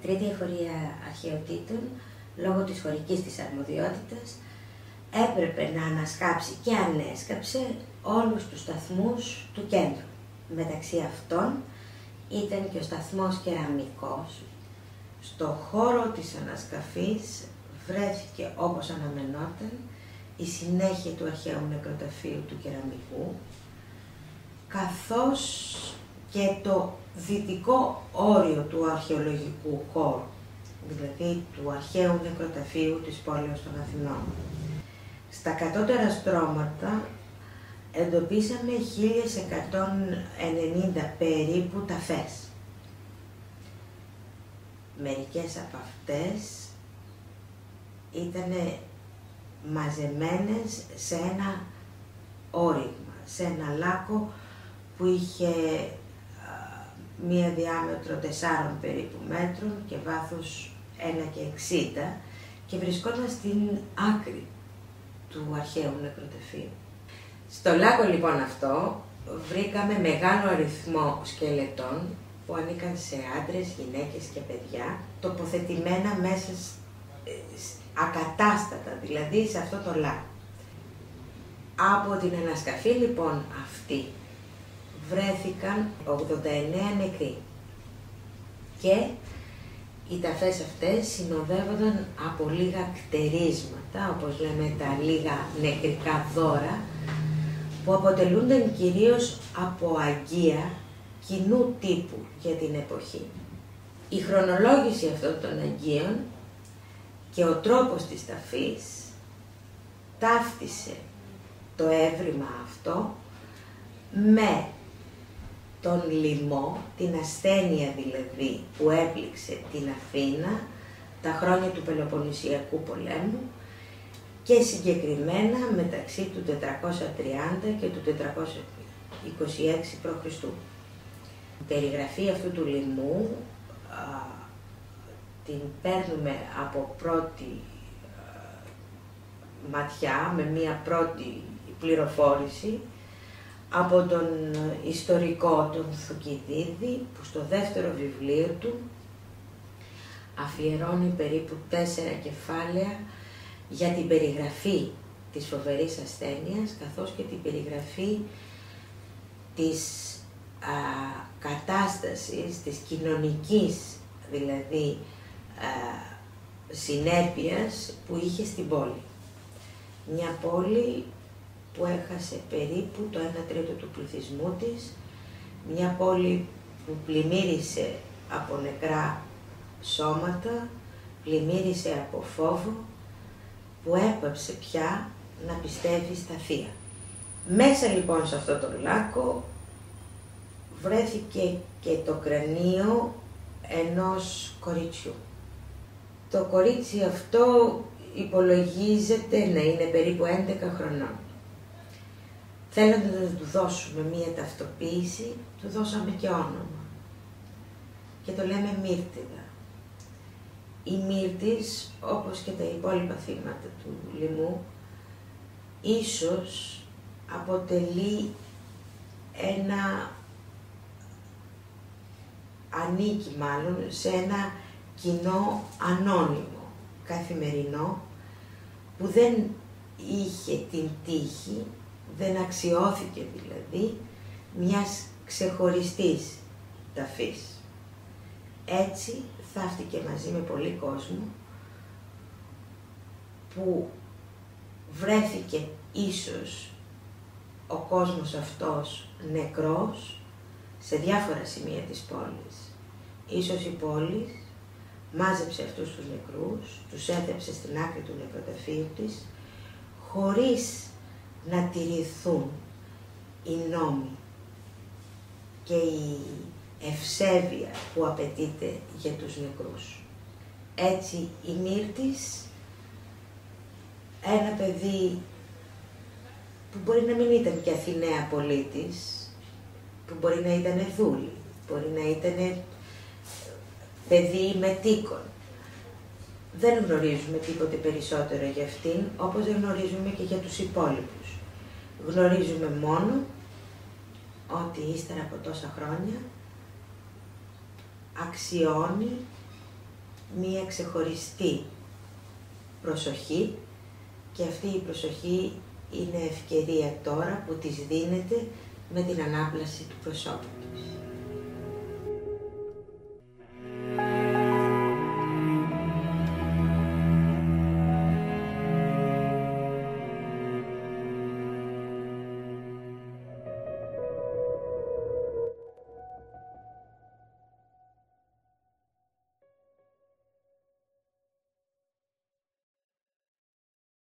Τρίτη εφορία αρχαιοτήτων, λόγω της χωρικής της αρμοδιότητας, έπρεπε να ανασκάψει και ανέσκαψε όλους τους σταθμούς του κέντρου. Μεταξύ αυτών ήταν και ο σταθμός Κεραμικός. Στο χώρο της ανασκαφής βρέθηκε, όπως αναμενόταν, η συνέχεια του αρχαίου νεκροταφείου του Κεραμικού, καθώς και το δυτικό όριο του αρχαιολογικού χώρου, δηλαδή του αρχαίου νεκροταφείου της πόλεως των Αθηνών. Στα κατώτερα στρώματα εντοπίσαμε 1190 περίπου ταφές. Μερικές από αυτές ήταν μαζεμένες σε ένα όριγμα, σε ένα λάκκο που είχε μία διάμετρο 4 περίπου μέτρων και βάθος 1,60 και βρισκόταν στην άκρη του αρχαίου νεκροταφείου. Στο λάκκο λοιπόν αυτό βρήκαμε μεγάλο αριθμό σκελετών που ανήκαν σε άντρες, γυναίκες και παιδιά, τοποθετημένα μέσα ακατάστατα, δηλαδή σε αυτό το λάκκο. Από την ανασκαφή λοιπόν αυτή βρέθηκαν 89 νεκροί και οι ταφές αυτές συνοδεύονταν από λίγα κτερίσματα, όπως λέμε τα λίγα νεκρικά δώρα, που αποτελούνταν κυρίως από αγγεία κοινού τύπου για την εποχή. Η χρονολόγηση αυτών των αγγείων και ο τρόπος της ταφής ταύτισε το έβριμα αυτό με τον λοιμό, την ασθένεια δηλαδή που έπληξε την Αθήνα τα χρόνια του Πελοποννησιακού πολέμου και συγκεκριμένα μεταξύ του 430 και του 426 π.Χ. Η περιγραφή αυτού του λοιμού την παίρνουμε από πρώτη ματιά, με μία πρώτη πληροφόρηση από τον ιστορικό τον Θουκυδίδη, που στο δεύτερο βιβλίο του αφιερώνει περίπου 4 κεφάλαια για την περιγραφή της φοβερής ασθένειας, καθώς και την περιγραφή της κατάστασης, της κοινωνικής δηλαδή συνέπειας που είχε στην πόλη. Μια πόλη που έχασε περίπου το 1/3 του πληθυσμού της, μια πόλη που πλημμύρισε από νεκρά σώματα, πλημμύρισε από φόβο, που έπαψε πια να πιστεύει στα θεία. Μέσα λοιπόν σε αυτό το λάκκο βρέθηκε και το κρανίο ενός κοριτσιού. Το κορίτσι αυτό υπολογίζεται να είναι περίπου 11 χρονών. Θέλοντας να του δώσουμε μία ταυτοποίηση, του δώσαμε και όνομα. Και το λέμε Μύρτιδα. Η Μύρτης, όπως και τα υπόλοιπα θύματα του λοιμού, ίσως αποτελεί ανήκει μάλλον σε ένα κοινό ανώνυμο, καθημερινό, που δεν είχε την τύχη, δεν αξιώθηκε δηλαδή, μιας ξεχωριστής ταφής. Έτσι θαύτηκε μαζί με πολύ κόσμο που βρέθηκε ίσως ο κόσμος αυτός νεκρός σε διάφορα σημεία της πόλης. Ίσως η πόλη μάζεψε αυτούς τους νεκρούς, τους έδεψε στην άκρη του νεκροταφείου της, χωρίς να τηρηθούν οι νόμοι και η ευσέβεια που απαιτείται για τους νεκρούς. Έτσι η Μύρτης, ένα παιδί που μπορεί να μην ήταν και Αθηναία πολίτης, που μπορεί να ήταν δούλη, μπορεί να ήταν παιδί μετοίκων. Δεν γνωρίζουμε τίποτε περισσότερο για αυτήν, όπως δεν γνωρίζουμε και για τους υπόλοιπους. Γνωρίζουμε μόνο ότι ύστερα από τόσα χρόνια αξιώνει μία ξεχωριστή προσοχή και αυτή η προσοχή είναι ευκαιρία τώρα που της δίνεται με την ανάπλαση του προσώπου τους.